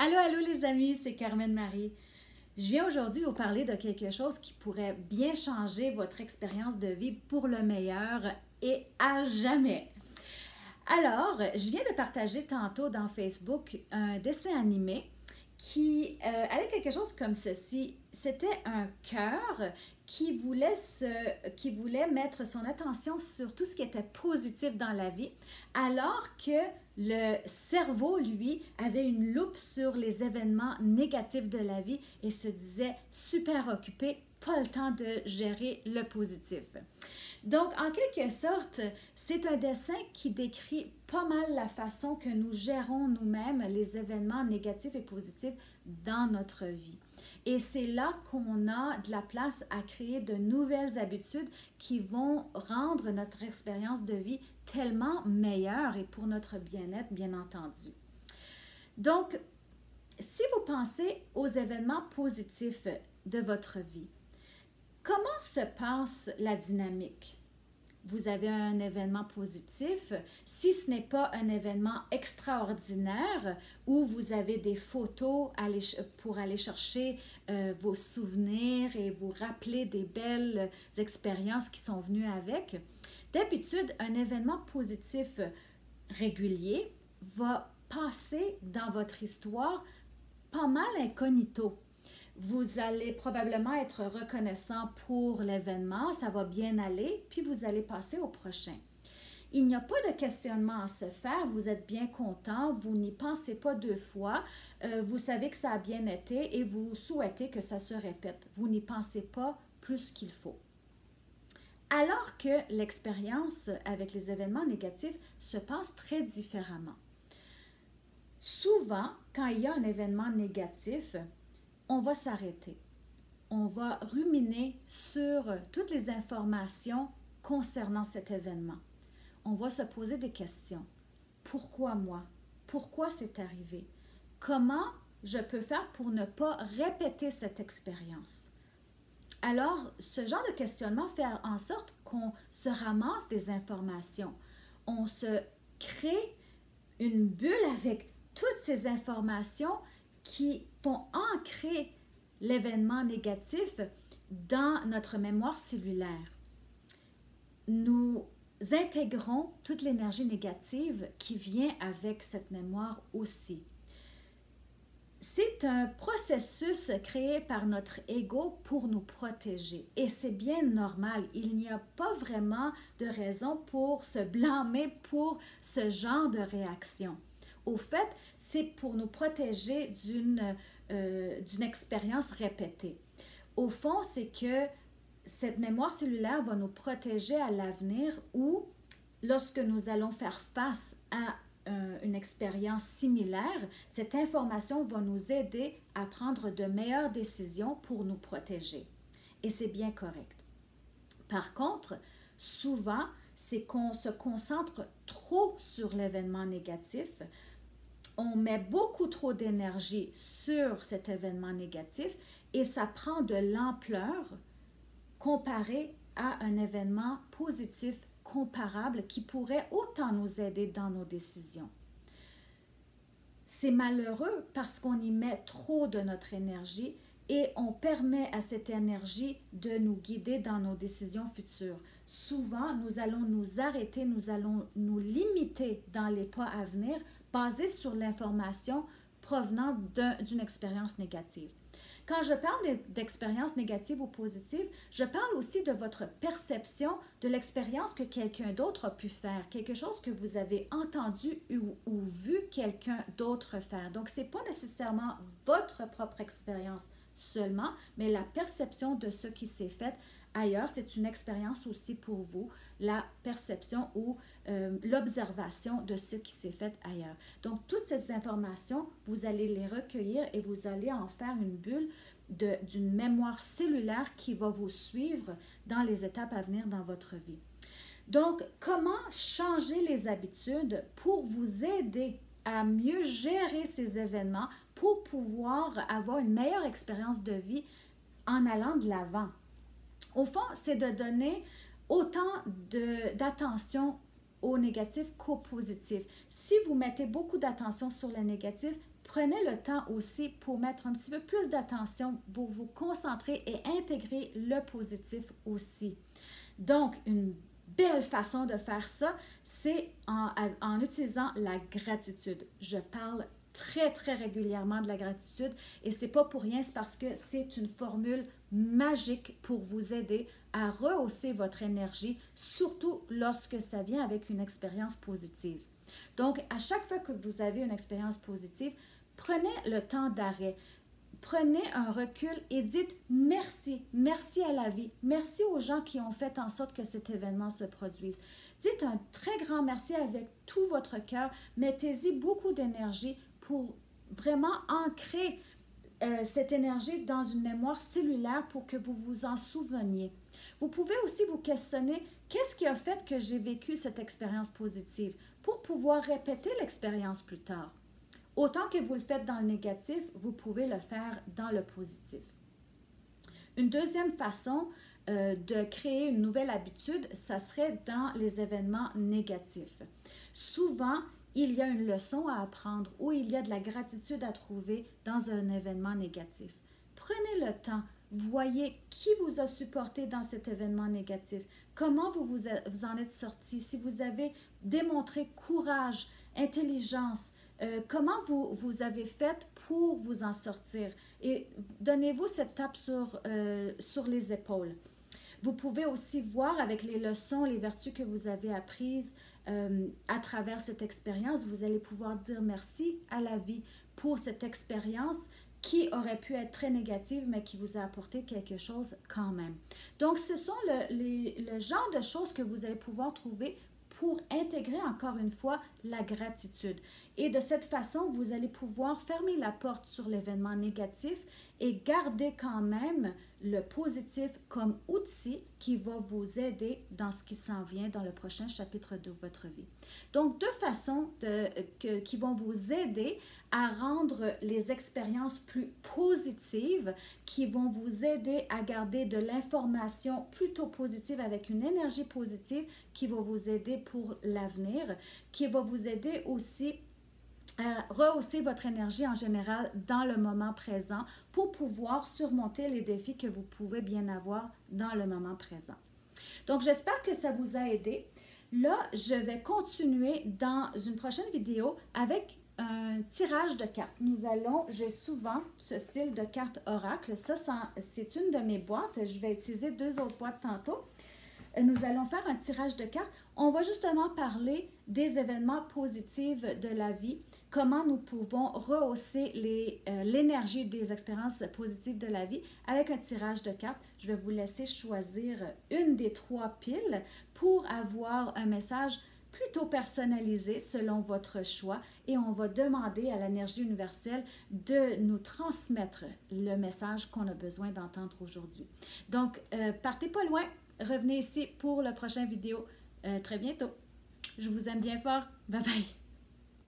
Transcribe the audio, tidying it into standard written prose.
Allô, allô les amis, c'est Carmen Marie. Je viens aujourd'hui vous parler de quelque chose qui pourrait bien changer votre expérience de vie pour le meilleur et à jamais. Alors, je viens de partager tantôt dans Facebook un dessin animé qui allait quelque chose comme ceci. C'était un cœur qui voulait mettre son attention sur tout ce qui était positif dans la vie, alors que le cerveau, lui, avait une loupe sur les événements négatifs de la vie et se disait super occupé, pas le temps de gérer le positif. Donc, en quelque sorte, c'est un dessin qui décrit pas mal la façon que nous gérons nous-mêmes les événements négatifs et positifs dans notre vie. Et c'est là qu'on a de la place à créer de nouvelles habitudes qui vont rendre notre expérience de vie tellement meilleure et pour notre bien-être, bien entendu. Donc, si vous pensez aux événements positifs de votre vie, comment se passe la dynamique? Vous avez un événement positif, si ce n'est pas un événement extraordinaire où vous avez des photos pour aller chercher vos souvenirs et vous rappeler des belles expériences qui sont venues avec, d'habitude, un événement positif régulier va passer dans votre histoire pas mal incognito. Vous allez probablement être reconnaissant pour l'événement, ça va bien aller, puis vous allez passer au prochain. Il n'y a pas de questionnement à se faire, vous êtes bien content, vous n'y pensez pas deux fois, vous savez que ça a bien été et vous souhaitez que ça se répète. Vous n'y pensez pas plus qu'il faut. Alors que l'expérience avec les événements négatifs se passe très différemment. Souvent, quand il y a un événement négatif, on va s'arrêter. On va ruminer sur toutes les informations concernant cet événement. On va se poser des questions. Pourquoi moi? Pourquoi c'est arrivé? Comment je peux faire pour ne pas répéter cette expérience? Alors, ce genre de questionnement fait en sorte qu'on se ramasse des informations. On se crée une bulle avec toutes ces informations qui font ancrer l'événement négatif dans notre mémoire cellulaire. Nous intégrons toute l'énergie négative qui vient avec cette mémoire aussi. C'est un processus créé par notre ego pour nous protéger et c'est bien normal. Il n'y a pas vraiment de raison pour se blâmer pour ce genre de réaction. Au fait, c'est pour nous protéger d'une expérience répétée. Au fond, c'est que cette mémoire cellulaire va nous protéger à l'avenir ou lorsque nous allons faire face à une expérience similaire, cette information va nous aider à prendre de meilleures décisions pour nous protéger. Et c'est bien correct. Par contre, souvent, c'est qu'on se concentre trop sur l'événement négatif. On met beaucoup trop d'énergie sur cet événement négatif et ça prend de l'ampleur comparé à un événement positif comparable qui pourrait autant nous aider dans nos décisions. C'est malheureux parce qu'on y met trop de notre énergie et on permet à cette énergie de nous guider dans nos décisions futures. Souvent, nous allons nous arrêter, nous allons nous limiter dans les pas à venir basés sur l'information provenant d'une expérience négative. Quand je parle d'expérience négative ou positive, je parle aussi de votre perception de l'expérience que quelqu'un d'autre a pu faire, quelque chose que vous avez entendu ou vu quelqu'un d'autre faire. Donc, ce n'est pas nécessairement votre propre expérience seulement, mais la perception de ce qui s'est fait ailleurs, c'est une expérience aussi pour vous, la perception ou l'observation de ce qui s'est fait ailleurs. Donc, toutes ces informations, vous allez les recueillir et vous allez en faire une bulle d'une mémoire cellulaire qui va vous suivre dans les étapes à venir dans votre vie. Donc, comment changer les habitudes pour vous aider à mieux gérer ces événements pour pouvoir avoir une meilleure expérience de vie en allant de l'avant? Au fond, c'est de donner autant d'attention au négatif qu'au positif. Si vous mettez beaucoup d'attention sur le négatif, prenez le temps aussi pour mettre un petit peu plus d'attention, pour vous concentrer et intégrer le positif aussi. Donc, une belle façon de faire ça, c'est en utilisant la gratitude. Je parle très, très régulièrement de la gratitude et c'est pas pour rien, c'est parce que c'est une formule magique pour vous aider à rehausser votre énergie, surtout lorsque ça vient avec une expérience positive. Donc, à chaque fois que vous avez une expérience positive, prenez le temps d'arrêt. Prenez un recul et dites merci, merci à la vie, merci aux gens qui ont fait en sorte que cet événement se produise. Dites un très grand merci avec tout votre cœur, mettez-y beaucoup d'énergie pour vraiment ancrer cette énergie dans une mémoire cellulaire pour que vous vous en souveniez. Vous pouvez aussi vous questionner, qu'est-ce qui a fait que j'ai vécu cette expérience positive pour pouvoir répéter l'expérience plus tard. Autant que vous le faites dans le négatif, vous pouvez le faire dans le positif. Une deuxième façon de créer une nouvelle habitude, ça serait dans les événements négatifs. Souvent, il y a une leçon à apprendre ou il y a de la gratitude à trouver dans un événement négatif. Prenez le temps, voyez qui vous a supporté dans cet événement négatif, comment vous en êtes sorti, si vous avez démontré courage, intelligence, comment vous avez fait pour vous en sortir et donnez-vous cette tape sur les épaules. Vous pouvez aussi voir avec les leçons, les vertus que vous avez apprises à travers cette expérience, vous allez pouvoir dire merci à la vie pour cette expérience qui aurait pu être très négative, mais qui vous a apporté quelque chose quand même. Donc, ce sont le genre de choses que vous allez pouvoir trouver pour intégrer encore une fois la gratitude. Et de cette façon, vous allez pouvoir fermer la porte sur l'événement négatif et garder quand même le positif comme outil qui va vous aider dans ce qui s'en vient dans le prochain chapitre de votre vie. Donc, deux façons qui vont vous aider à rendre les expériences plus positives, qui vont vous aider à garder de l'information plutôt positive avec une énergie positive qui va vous aider pour l'avenir, qui va vous aider aussi à rehausser votre énergie en général dans le moment présent pour pouvoir surmonter les défis que vous pouvez bien avoir dans le moment présent. Donc, j'espère que ça vous a aidé. Là, je vais continuer dans une prochaine vidéo avec un tirage de cartes. J'ai souvent ce style de carte oracle. Ça, c'est une de mes boîtes. Je vais utiliser deux autres boîtes tantôt. Nous allons faire un tirage de cartes. On va justement parler des événements positifs de la vie, comment nous pouvons rehausser l'énergie des expériences positives de la vie avec un tirage de cartes. Je vais vous laisser choisir une des trois piles pour avoir un message plutôt personnalisé selon votre choix et on va demander à l'énergie universelle de nous transmettre le message qu'on a besoin d'entendre aujourd'hui. Donc, partez pas loin. Revenez ici pour la prochaine vidéo très bientôt. Je vous aime bien fort. Bye bye.